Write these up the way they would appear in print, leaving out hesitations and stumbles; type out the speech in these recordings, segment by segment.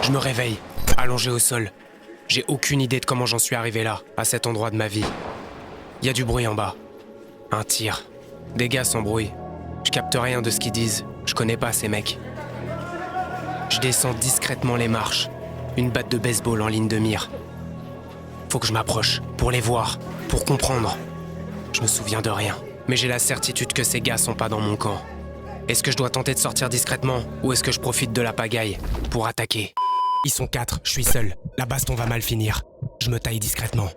Je me réveille, allongé au sol. J'ai aucune idée de comment j'en suis arrivé là, à cet endroit de ma vie. Il y a du bruit en bas. Un tir. Des gars s'embrouillent. Je capte rien de ce qu'ils disent. Je connais pas ces mecs. Je descends discrètement les marches. Une batte de baseball en ligne de mire. Faut que je m'approche, pour les voir, pour comprendre. Je me souviens de rien, mais j'ai la certitude que ces gars sont pas dans mon camp. Est-ce que je dois tenter de sortir discrètement, ou est-ce que je profite de la pagaille pour attaquer? Ils sont 4, je suis seul. La baston va mal finir. Je me taille discrètement.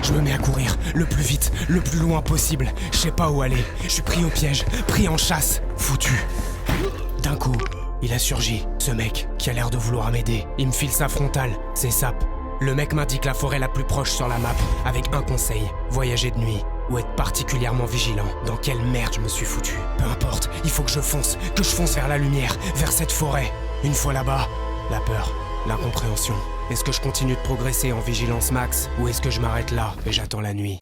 Je me mets à courir, le plus vite, le plus loin possible. Je sais pas où aller. Je suis pris au piège, pris en chasse, foutu. D'un coup, il a surgi, ce mec, qui a l'air de vouloir m'aider. Il me file sa frontale, ses sapes. Le mec m'indique la forêt la plus proche sur la map, avec un conseil, voyager de nuit, ou être particulièrement vigilant. Dans quelle merde je me suis foutu? Peu importe, il faut que je fonce vers la lumière, vers cette forêt. Une fois là-bas, la peur, l'incompréhension. Est-ce que je continue de progresser en vigilance max, ou est-ce que je m'arrête là et j'attends la nuit?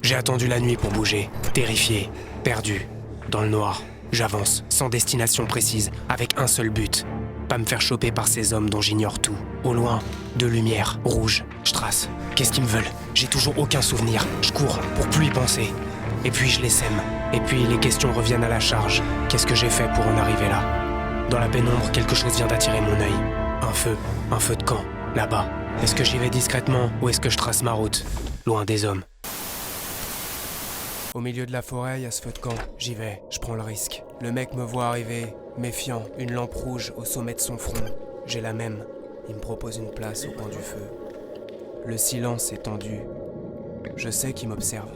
J'ai attendu la nuit pour bouger, terrifié, perdu, dans le noir. J'avance, sans destination précise, avec un seul but. Pas me faire choper par ces hommes dont j'ignore tout. Au loin, deux lumières, rouges, je trace. Qu'est-ce qu'ils me veulent? J'ai toujours aucun souvenir. Je cours, pour plus y penser. Et puis je les sème. Et puis les questions reviennent à la charge. Qu'est-ce que j'ai fait pour en arriver là? Dans la pénombre, quelque chose vient d'attirer mon œil. Un feu de camp, là-bas. Est-ce que j'y vais discrètement, ou est-ce que je trace ma route, loin des hommes? Au milieu de la forêt, il y a ce feu de camp. J'y vais, je prends le risque. Le mec me voit arriver, méfiant, une lampe rouge au sommet de son front. J'ai la même. Il me propose une place au coin du feu. Le silence est tendu. Je sais qu'il m'observe.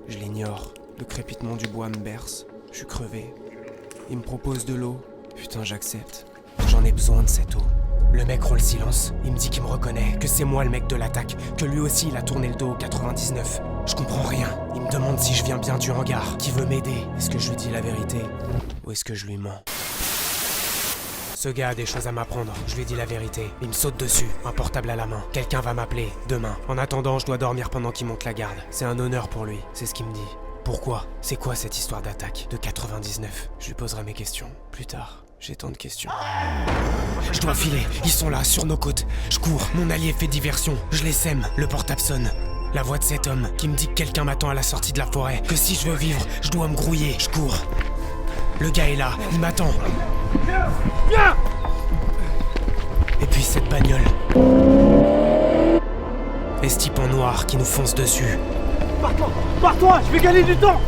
Je l'ignore. Le crépitement du bois me berce. Je suis crevé. Il me propose de l'eau. Putain, j'accepte. J'en ai besoin de cette eau. Le mec rompt le silence. Il me dit qu'il me reconnaît, que c'est moi le mec de l'attaque, que lui aussi il a tourné le dos au 99. Je comprends rien. Il me demande si je viens bien du hangar, qui veut m'aider. Est-ce que je lui dis la vérité, ou est-ce que je lui mens? Ce gars a des choses à m'apprendre, je lui dis la vérité. Il me saute dessus, un portable à la main. Quelqu'un va m'appeler, demain. En attendant, je dois dormir pendant qu'il monte la garde. C'est un honneur pour lui, c'est ce qu'il me dit. Pourquoi? C'est quoi cette histoire d'attaque de 99? Je lui poserai mes questions, plus tard. J'ai tant de questions. Je dois filer, ils sont là, sur nos côtes. Je cours, mon allié fait diversion. Je les sème, le portable sonne. La voix de cet homme qui me dit que quelqu'un m'attend à la sortie de la forêt. Que si je veux vivre, je dois me grouiller. Je cours. Le gars est là, il m'attend. Viens! Et puis cette bagnole. Et ce type en noir qui nous fonce dessus. Pars-toi, je vais gagner du temps!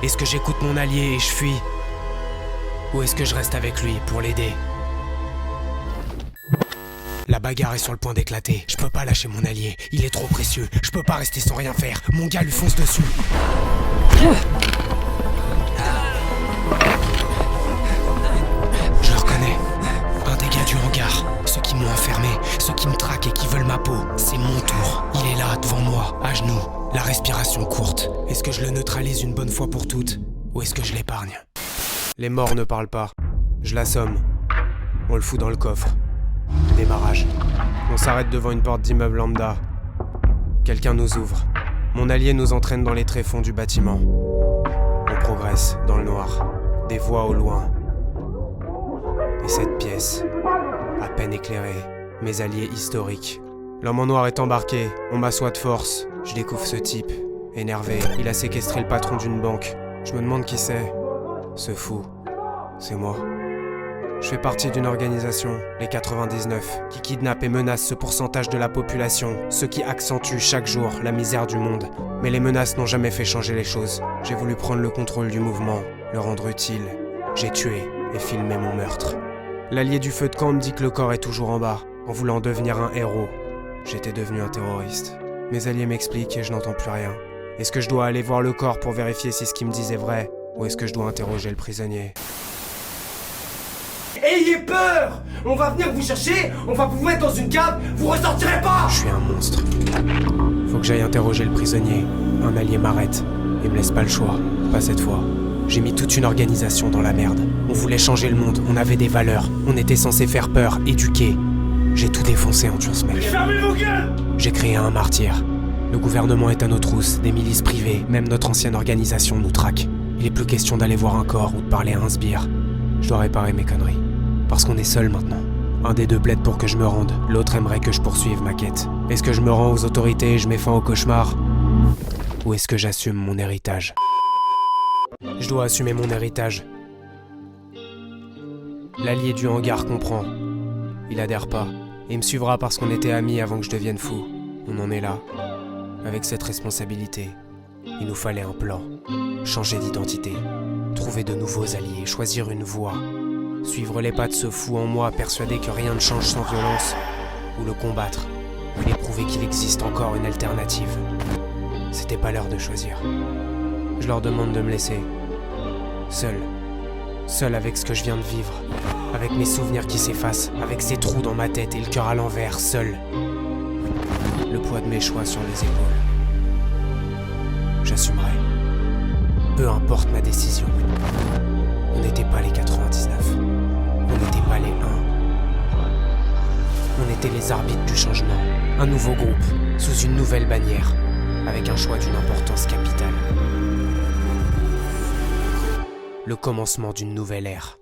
Est-ce que j'écoute mon allié et je fuis? Ou est-ce que je reste avec lui pour l'aider? La bagarre est sur le point d'éclater. Je peux pas lâcher mon allié, il est trop précieux. Je peux pas rester sans rien faire. Mon gars lui fonce dessus. Je le reconnais. Un des gars du hangar. Ceux qui m'ont enfermé, ceux qui me traquent et qui veulent ma peau. C'est mon tour. Il est là, devant moi, à genoux. La respiration courte. Est-ce que je le neutralise une bonne fois pour toutes? Ou est-ce que je l'épargne? Les morts ne parlent pas. Je l'assomme. On le fout dans le coffre. Démarrage. On s'arrête devant une porte d'immeuble lambda. Quelqu'un nous ouvre. Mon allié nous entraîne dans les tréfonds du bâtiment. On progresse dans le noir. Des voix au loin. Et cette pièce, à peine éclairée. Mes alliés historiques. L'homme en noir est embarqué. On m'assoit de force. Je découvre ce type. Énervé, il a séquestré le patron d'une banque. Je me demande qui c'est. Ce fou, c'est moi. Je fais partie d'une organisation, les 99, qui kidnappe et menace ce pourcentage de la population, ceux qui accentuent chaque jour la misère du monde. Mais les menaces n'ont jamais fait changer les choses. J'ai voulu prendre le contrôle du mouvement, le rendre utile. J'ai tué et filmé mon meurtre. L'allié du feu de camp me dit que le corps est toujours en bas. En voulant devenir un héros, j'étais devenu un terroriste. Mes alliés m'expliquent et je n'entends plus rien. Est-ce que je dois aller voir le corps pour vérifier si ce qu'il me disent est vrai? Ou est-ce que je dois interroger le prisonnier? Ayez peur! On va venir vous chercher, on va vous mettre dans une cave, vous ressortirez pas! Je suis un monstre. Faut que j'aille interroger le prisonnier. Un allié m'arrête et me laisse pas le choix. Pas cette fois. J'ai mis toute une organisation dans la merde. On voulait changer le monde, on avait des valeurs. On était censé faire peur, éduquer. J'ai tout défoncé en tuant ce mec. Fermez vos gueules! J'ai créé un martyr. Le gouvernement est à nos trousses, des milices privées, même notre ancienne organisation nous traque. Il est plus question d'aller voir un corps ou de parler à un sbire. Je dois réparer mes conneries. Parce qu'on est seul maintenant. Un des deux plaide pour que je me rende, l'autre aimerait que je poursuive ma quête. Est-ce que je me rends aux autorités et je mets fin au cauchemar? Ou est-ce que j'assume mon héritage? Je dois assumer mon héritage. L'allié du hangar comprend. Il adhère pas. Et me suivra parce qu'on était amis avant que je devienne fou. On en est là. Avec cette responsabilité, il nous fallait un plan. Changer d'identité. Trouver de nouveaux alliés. Choisir une voie. Suivre les pas de ce fou en moi, persuadé que rien ne change sans violence. Ou le combattre. Ou lui prouver qu'il existe encore une alternative. C'était pas l'heure de choisir. Je leur demande de me laisser. Seul. Seul avec ce que je viens de vivre. Avec mes souvenirs qui s'effacent. Avec ces trous dans ma tête et le cœur à l'envers. Seul. Le poids de mes choix sur les épaules. J'assumerai. Peu importe ma décision. On n'était pas les 99. On n'était pas les 1. On était les arbitres du changement. Un nouveau groupe, sous une nouvelle bannière, avec un choix d'une importance capitale. Le commencement d'une nouvelle ère.